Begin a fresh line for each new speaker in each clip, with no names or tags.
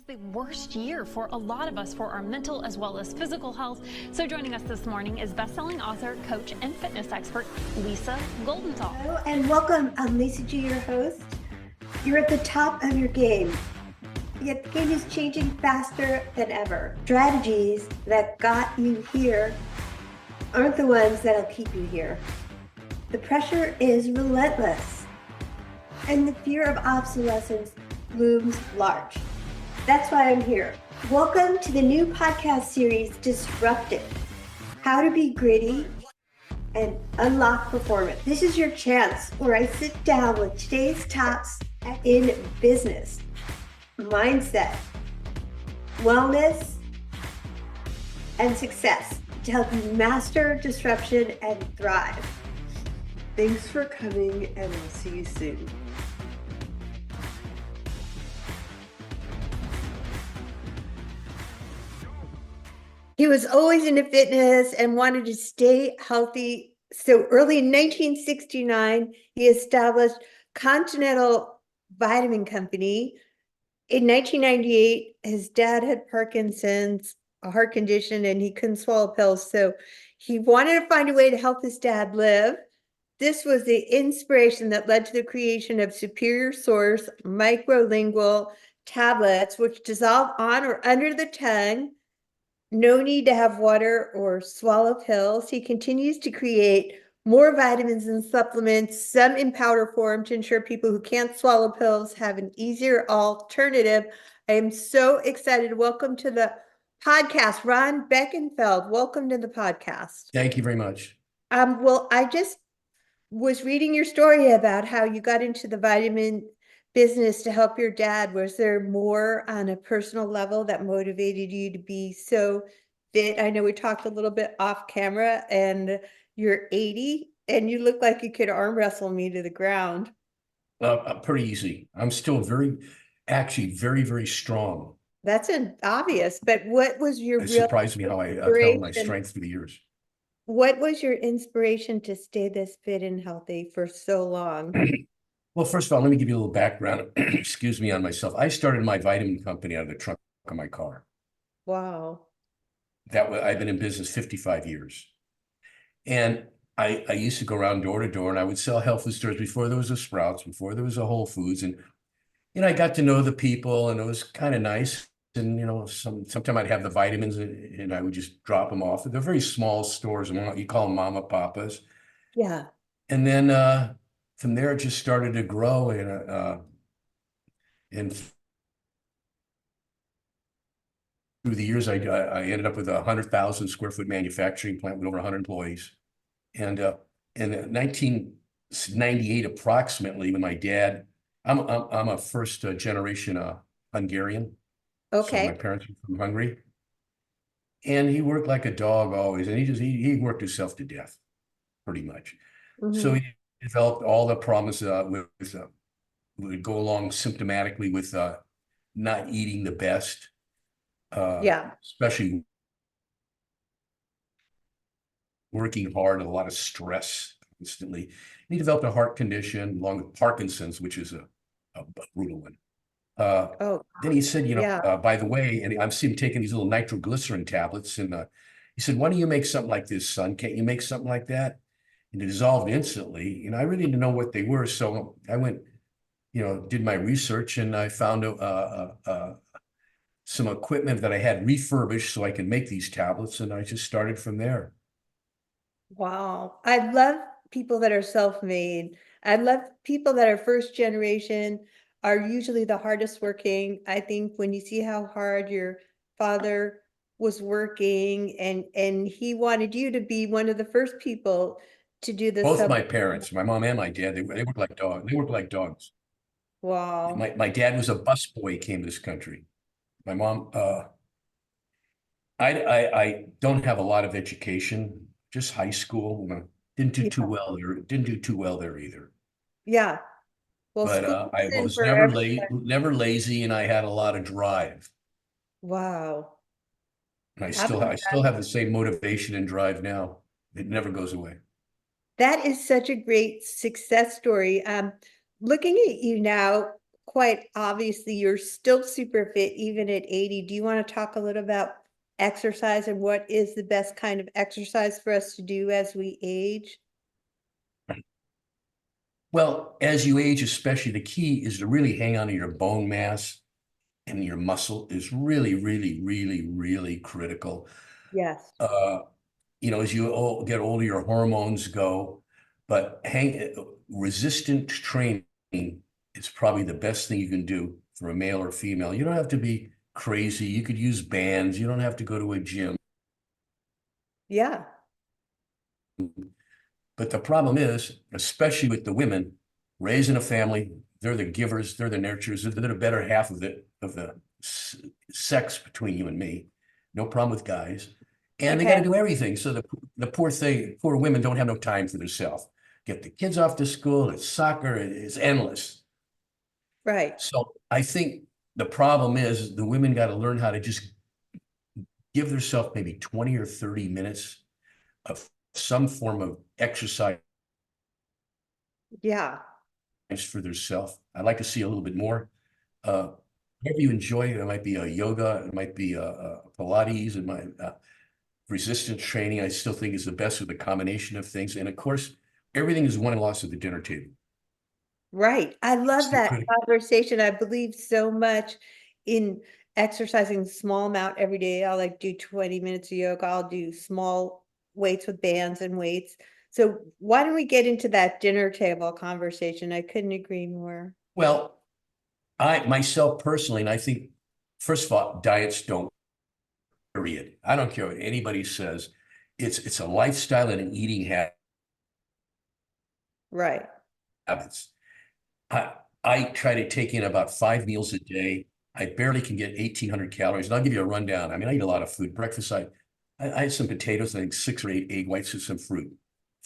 The worst year for a lot of us for our mental as well as physical health. So joining us this morning is best-selling author, coach, and fitness expert, Lisa Goldenthal.
Hello and welcome. I'm Lisa G, your host. You're at the top of your game, yet the game is changing faster than ever. Strategies that got you here aren't the ones that'll keep you here. The pressure is relentless, and the fear of obsolescence looms large. That's why I'm here. Welcome to the new podcast series, Disrupted: How to Be Gritty and Unlock Performance. This is your chance where I sit down with today's tops in business, mindset, wellness, and success to help you master disruption and thrive.
Thanks for coming, and I'll see you soon.
He was always into fitness and wanted to stay healthy. So early in 1969, he established Continental Vitamin Company. In 1998, his dad had Parkinson's, a heart condition, and he couldn't swallow pills. So he wanted to find a way to help his dad live. This was the inspiration that led to the creation of Superior Source microlingual tablets, which dissolve on or under the tongue. No need to have water or swallow pills. He continues to create more vitamins and supplements, some in powder form, to ensure people who can't swallow pills have an easier alternative. I am so excited. Welcome to the podcast, Ron Beckenfeld. Welcome to the podcast.
Thank you very much.
Well, I just was reading your story about how you got into the vitamin business to help your dad. Was there more on a personal level that motivated you to be so fit? I know we talked a little bit off camera, and you're 80 and you look like you could arm wrestle me to the ground.
Pretty easy. I'm still very, very strong.
That's obvious, but what was your
It
real
surprised me how I've held my
inspiration?
strength through the years.
What was your inspiration to stay this fit and healthy for so long?
Well, first of all, let me give you a little background, excuse me, on myself. I started my vitamin company out of the trunk of my car.
Wow.
I've been in business 55 years. And I used to go around door to door, and I would sell health food stores before there was a Sprouts, before there was a Whole Foods. And, I got to know the people, and it was kind of nice. And, sometimes I'd have the vitamins and I would just drop them off. They're very small stores, and you call them mama papas.
Yeah.
And then from there, it just started to grow. And through the years, I ended up with a 100,000 square foot manufacturing plant with over 100 employees. And in 1998, approximately, when my dad, I'm a first generation Hungarian.
Okay.
So my parents were from Hungary, and he worked like a dog always, and he worked himself to death, pretty much.
Mm-hmm.
So he developed all the problems would go along symptomatically with not eating the best, especially working hard, a lot of stress constantly. And he developed a heart condition along with Parkinson's, which is a brutal one. Then he said, by the way, and I'm seeing him taking these little nitroglycerin tablets, and he said, why don't you make something like this, son? Can't you make something like that? And it dissolved instantly. I really didn't know what they were. So I went, did my research, and I found some equipment that I had refurbished so I could make these tablets. And I just started from there.
Wow. I love people that are self-made. I love people that are first generation, are usually the hardest working. I think when you see how hard your father was working, and he wanted you to be one of the first people to do this.
Both my parents, my mom and my dad, they worked like dogs. They worked like dogs.
Wow.
My dad was a busboy, came to this country. My mom, I don't have a lot of education, just high school. Didn't do too well there. Didn't do too well there either.
Yeah. Well,
but I was never lazy, and I had a lot of drive.
Wow.
And I still have the same motivation and drive now. It never goes away.
That is such a great success story. Looking at you now, quite obviously you're still super fit even at 80. Do you want to talk a little about exercise and what is the best kind of exercise for us to do as we age?
Well, as you age, especially, the key is to really hang on to your bone mass, and your muscle is really, really, really, really critical.
Yes.
As you get older, your hormones go, but resistant training is probably the best thing you can do for a male or female. You don't have to be crazy. You could use bands. You don't have to go to a gym.
Yeah.
But the problem is, especially with the women, raising a family, they're the givers, they're the nurturers, they're the better half of the sex between you and me. No problem with guys. And they got to do everything. So the poor women don't have no time for themselves. Get the kids off to school, it's soccer, it's endless.
Right.
So I think the problem is the women got to learn how to just give themselves maybe 20 or 30 minutes of some form of exercise.
Yeah.
For themselves. I'd like to see a little bit more. Whatever you enjoy, it might be a yoga, it might be a Pilates, it might resistance training. I still think is the best with a combination of things. And of course, everything is won and lost at the dinner table.
Right. I love that conversation. I believe so much in exercising small amount every day. I'll like do 20 minutes of yoga. I'll do small weights with bands and weights. So why don't we get into that dinner table conversation? I couldn't agree more.
Well, I myself personally, and I think, first of all, diets don't, period. I don't care what anybody says. It's a lifestyle and an eating habit.
Right.
Habits. I try to take in about 5 meals a day. I barely can get 1,800 calories. And I'll give you a rundown. I mean, I eat a lot of food. Breakfast, I had some potatoes, I think 6 or 8 egg whites and some fruit.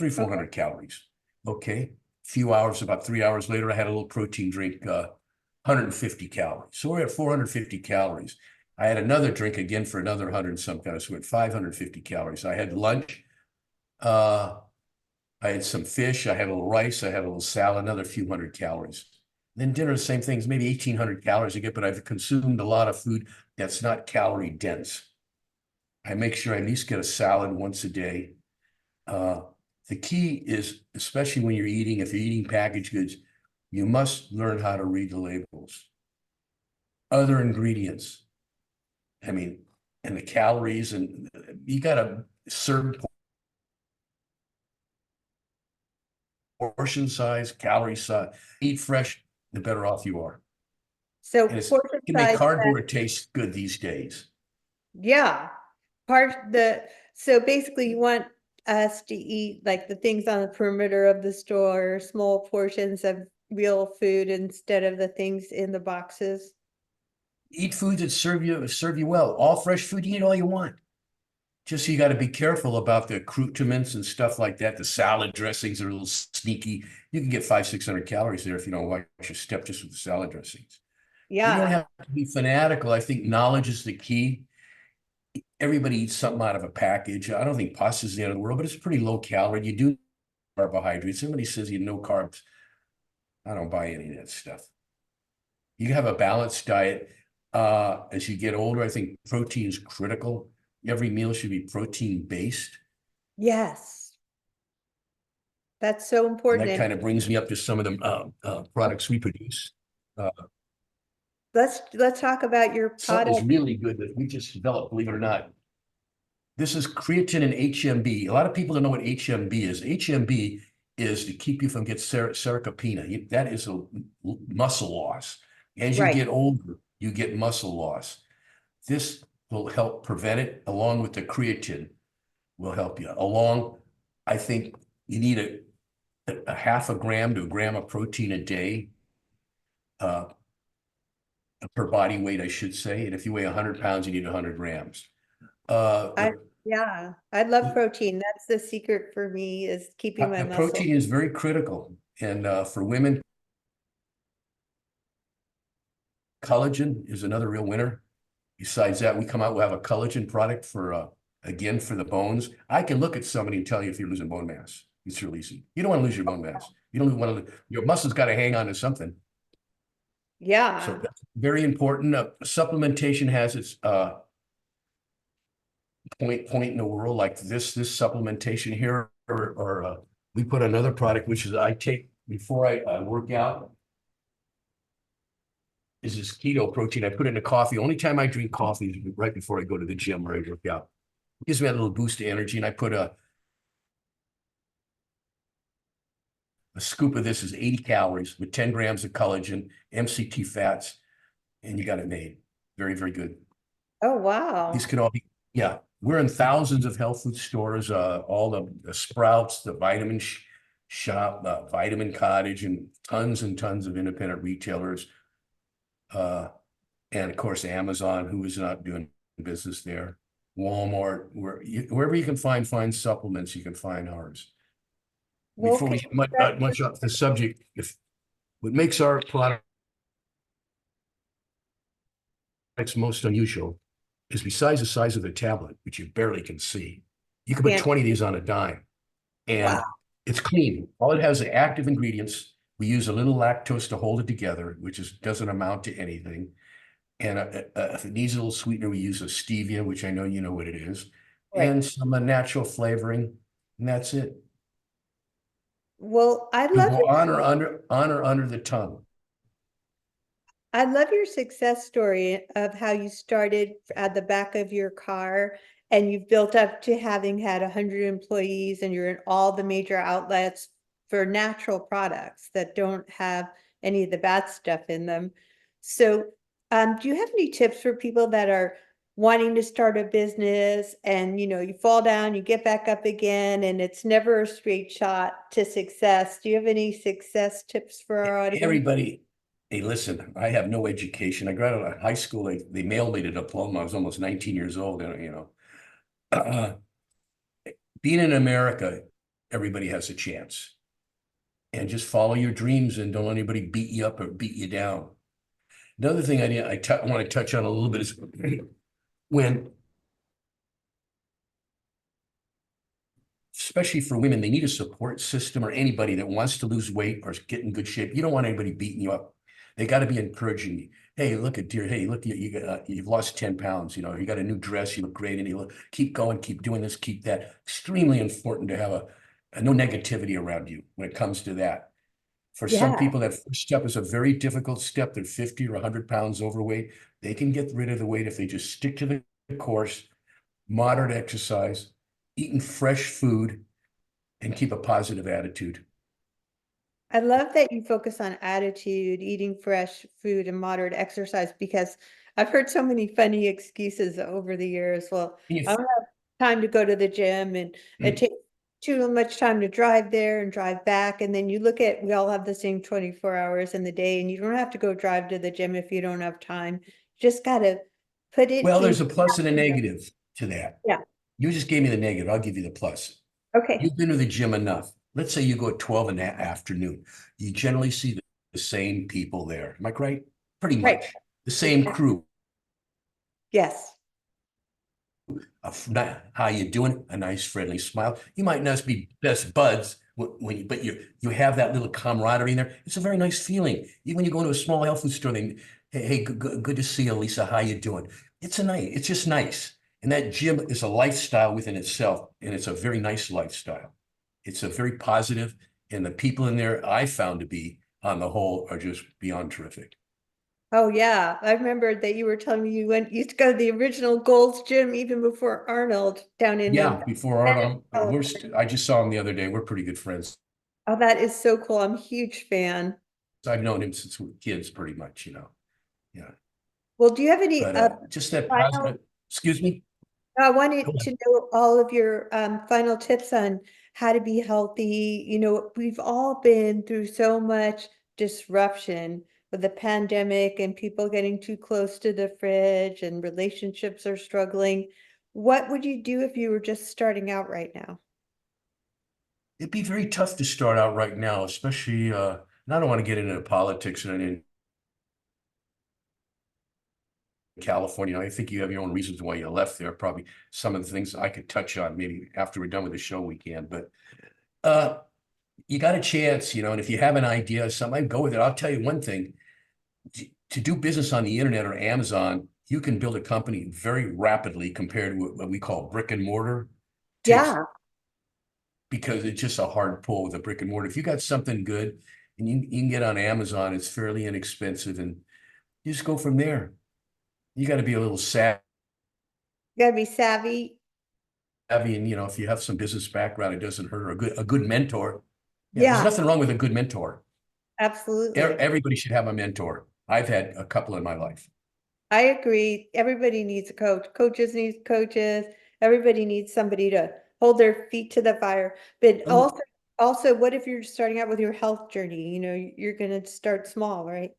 300-400 calories. Okay. Few hours, about 3 hours later, I had a little protein drink, 150 calories. So we're at 450 calories. I had another drink again for another 100 and some calories. So we're at 550 calories. I had lunch. I had some fish. I had a little rice. I had a little salad, another few hundred calories. Then dinner, the same things, maybe 1,800 calories a get, but I've consumed a lot of food that's not calorie dense. I make sure I at least get a salad once a day. The key is, especially when you're eating, if you're eating packaged goods, you must learn how to read the labels. Other ingredients. I mean, and the calories, and you got a certain portion size, calorie size. Eat fresh, the better off you are.
So
And
portion
you can make
size,
cardboard taste good these days.
yeah. So basically you want us to eat like the things on the perimeter of the store, small portions of real food instead of the things in the boxes.
Eat foods that serve you well. All fresh food, you eat all you want. Just so you got to be careful about the accoutrements and stuff like that. The salad dressings are a little sneaky. You can get 500-600 calories there if you don't watch your step just with the salad dressings.
Yeah.
You don't have to be fanatical. I think knowledge is the key. Everybody eats something out of a package. I don't think pasta is the end of the world, but it's pretty low calorie. You do carbohydrates. Somebody says you no carbs. I don't buy any of that stuff. You have a balanced diet. As you get older, I think protein is critical. Every meal should be protein based.
Yes. That's so
And
important.
that kind of brings me up to some of the products we produce.
Let's talk about your product.
Something is really good that we just developed, believe it or not. This is creatine and HMB. A lot of people don't know what HMB is. HMB is to keep you from getting sarcopenia. That is a muscle loss. As you get older, you get muscle loss. This will help prevent it, along with the creatine will help you. I think you need a half a gram to a gram of protein a day. Per body weight, I should say. And if you weigh 100 pounds, you need 100 grams.
Yeah, I love protein. That's the secret for me, is keeping my muscle.
Protein is very critical. And for women, collagen is another real winner. Besides that, we come out, we'll have a collagen product for, again, for the bones. I can look at somebody and tell you if you're losing bone mass. It's real easy. You don't want to lose your bone mass. You don't want to, your muscles got to hang on to something.
Yeah.
So that's very important. Supplementation has its point in the world, like this supplementation here, or we put another product, which is I take before I work out, is this keto protein. I put it in a coffee. Only time I drink coffee is right before I go to the gym or I work out. It gives me a little boost of energy, and I put a scoop of this is 80 calories with 10 grams of collagen, MCT fats, and you got it made. Very, very good.
Oh, wow.
These can all be, yeah. We're in thousands of health food stores, all the Sprouts, the Vitamin Shop, Vitamin Cottage, and tons of independent retailers. And of course, Amazon, who is not doing business there. Walmart, wherever you can find supplements, you can find ours. Before we get much off the subject, if what makes our products most unusual is besides the size of the tablet, which you barely can see, you can put 20 of these on a dime, and it's clean. All it has is active ingredients. We use a little lactose to hold it together, which doesn't amount to anything. And if it needs a little sweetener, we use a stevia, which I know you know what it is, and some natural flavoring, and that's it.
Well, I
You
love
go on or under the tongue.
I love your success story of how you started at the back of your car and you've built up to having had 100 employees and you're in all the major outlets for natural products that don't have any of the bad stuff in them. So, do you have any tips for people that are wanting to start a business and, you fall down, you get back up again, and it's never a straight shot to success? Do you have any success tips for our audience?
Everybody, hey, listen, I have no education. I got out of high school. They mailed me the diploma. I was almost 19 years old. Being in America, everybody has a chance. And just follow your dreams and don't let anybody beat you up or beat you down. Another thing I want to touch on a little bit is when, especially for women, they need a support system, or anybody that wants to lose weight or get in good shape. You don't want anybody beating you up. They got to be encouraging you. Hey, look at dear. Hey, look, you've lost 10 pounds. You got a new dress. You look great. And keep going, keep doing this, keep that. Extremely important to have no negativity around you when it comes to that. For some people, that first step is a very difficult step. They're 50 or 100 pounds overweight. They can get rid of the weight if they just stick to the course, moderate exercise, eating fresh food, and keep a positive attitude.
I love that you focus on attitude, eating fresh food, and moderate exercise, because I've heard so many funny excuses over the years. Well, I don't have time to go to the gym, and it takes too much time to drive there and drive back. And then we all have the same 24 hours in the day, and you don't have to go drive to the gym if you don't have time. You just got to put it.
Well, there's a plus and a negative to that.
Yeah.
You just gave me the negative. I'll give you the plus.
Okay.
You've been to the gym enough. Let's say you go at 12 in the afternoon. You generally see the same people there. Am I right? Pretty much.
Right.
The same crew.
Yes.
How you doing? A nice friendly smile. You might not be best buds but you have that little camaraderie in there. It's a very nice feeling. Even when you go into a small health food store, hey, good to see you, Lisa. How you doing? It's just nice. And that gym is a lifestyle within itself, and it's a very nice lifestyle. It's a very positive, and the people in there I found to be, on the whole, are just beyond terrific.
Oh yeah, I remember that you were telling me you used to go to the original Gold's Gym even before Arnold down in
before Arnold. I just saw him the other day. We're pretty good friends.
Oh, that is so cool. I'm a huge fan.
I've known him since we were kids, pretty much. Yeah.
Well, do you have any
just that positive? Excuse me.
I wanted to know all of your final tips on how to be healthy. We've all been through so much disruption with the pandemic and people getting too close to the fridge and relationships are struggling. What would you do if you were just starting out right now?
It'd be very tough to start out right now, especially, and I don't want to get into politics and in California. I think you have your own reasons why you left there. Probably some of the things I could touch on maybe after we're done with the show we can, but you got a chance, and if you have an idea of something, I'd go with it. I'll tell you one thing. to do business on the internet or Amazon, you can build a company very rapidly compared to what we call brick and mortar.
Yeah.
Because it's just a hard pull with a brick and mortar. If you got something good and you can get on Amazon, it's fairly inexpensive, and you just go from there. You got to be a little savvy.
You gotta be savvy.
And if you have some business background, it doesn't hurt. Or a good mentor.
Yeah.
There's nothing wrong with a good mentor.
Absolutely.
Everybody should have a mentor. I've had a couple in my life.
I agree. Everybody needs a coach. Coaches need coaches. Everybody needs somebody to hold their feet to the fire. But also, what if you're starting out with your health journey? You're going to start small, right?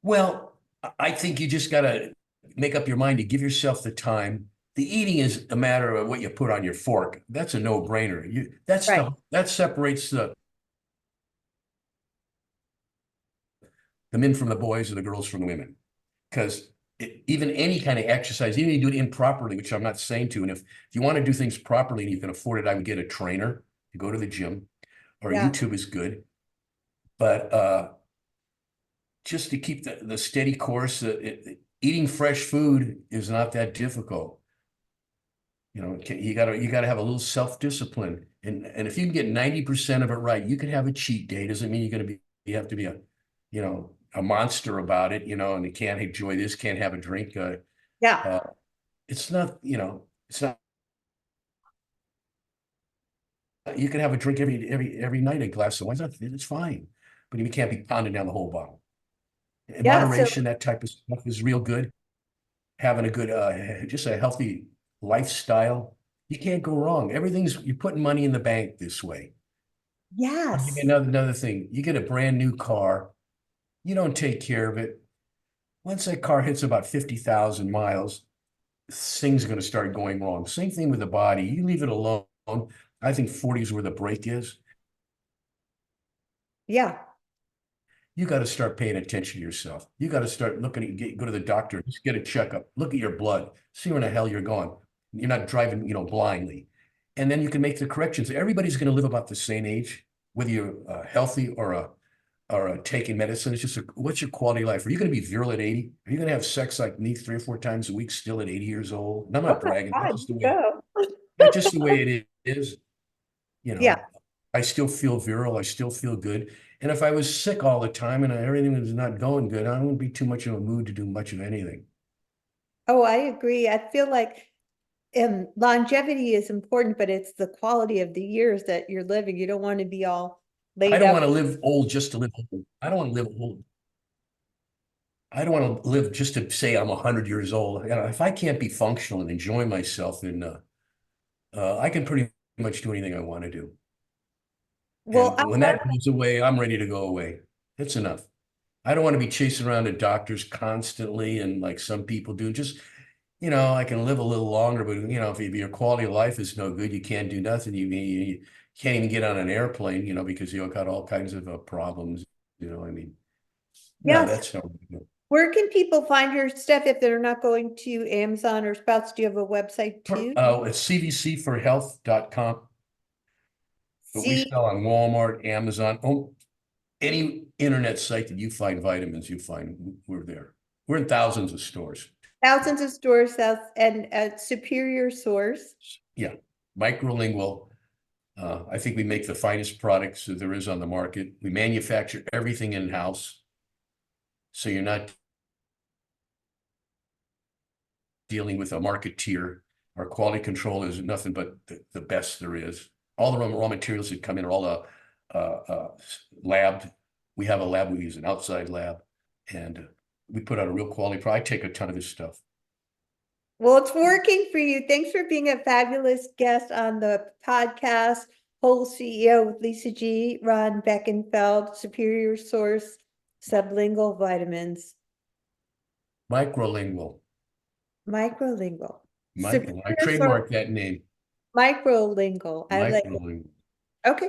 Well, I think you just got to make up your mind to give yourself the time. The eating is a matter of what you put on your fork. That's a no-brainer. That separates the men from the boys and the girls from the women. Because even any kind of exercise, even if you do it improperly, which I'm not saying to, and if you want to do things properly and you can afford it, I would get a trainer to go to the gym, or YouTube is good. But just to keep the steady course, eating fresh food is not that difficult. You gotta have a little self-discipline, and if you can get 90% of it right, you can have a cheat day. Doesn't mean you have to be a monster about it, and you can't enjoy this, can't have a drink. It's not, it's not. You can have a drink every night, a glass of wine. It's fine, but you can't be pounding down the whole bottle. In moderation, that type of stuff is real good. Having a good, just a healthy lifestyle, you can't go wrong. You're putting money in the bank this way.
Yes.
I'll give you another thing. You get a brand new car, you don't take care of it. Once that car hits about 50,000 miles, things are going to start going wrong. Same thing with the body. You leave it alone. I think 40 is where the break is.
Yeah.
You got to start paying attention to yourself. You got to start looking at, go to the doctor, just get a checkup, look at your blood, see where the hell you're going. You're not driving, blindly. And then you can make the corrections. Everybody's going to live about the same age, whether you're healthy or taking medicine. It's just what's your quality of life? Are you going to be virile at 80? Are you going to have sex like me 3 or 4 times a week still at 80 years old? And I'm not bragging. That's just the way it is.
Yeah.
I still feel virile. I still feel good. And if I was sick all the time and everything was not going good, I wouldn't be too much of a mood to do much of anything.
Oh, I agree. I feel like longevity is important, but it's the quality of the years that you're living. You don't want to be all laid up.
I don't want to live old just to live old. I don't want to live old. I don't want to live just to say I'm 100 years old. If I can't be functional and enjoy myself, then I can pretty much do anything I want to do. Well, and when that goes away, I'm ready to go away. It's enough. I don't want to be chasing around to doctors constantly and like some people do. Just, I can live a little longer, but if your quality of life is no good, you can't do nothing. You can't even get on an airplane, because you got all kinds of problems. No, that's not good.
Where can people find your stuff if they're not going to Amazon or Sprouts? Do you have a website too?
It's cvcforhealth.com. But we sell on Walmart, Amazon, any internet site that you find vitamins, we're there. We're in thousands of stores.
Thousands of stores, and a superior source.
Yeah, microlingual. I think we make the finest products that there is on the market. We manufacture everything in-house. So you're not dealing with a marketeer. Our quality control is nothing but the best there is. All the raw materials that come in are all labbed. We have a lab. We use an outside lab, and we put out a real quality product. I take a ton of this stuff.
Well, it's working for you. Thanks for being a fabulous guest on the podcast, WholeCEO with Lisa G. Ron Beckenfeld, Superior Source, Sublingual Vitamins.
Microlingual.
I
trademark that name.
Microlingual. I like it.
Microlingual.
Okay.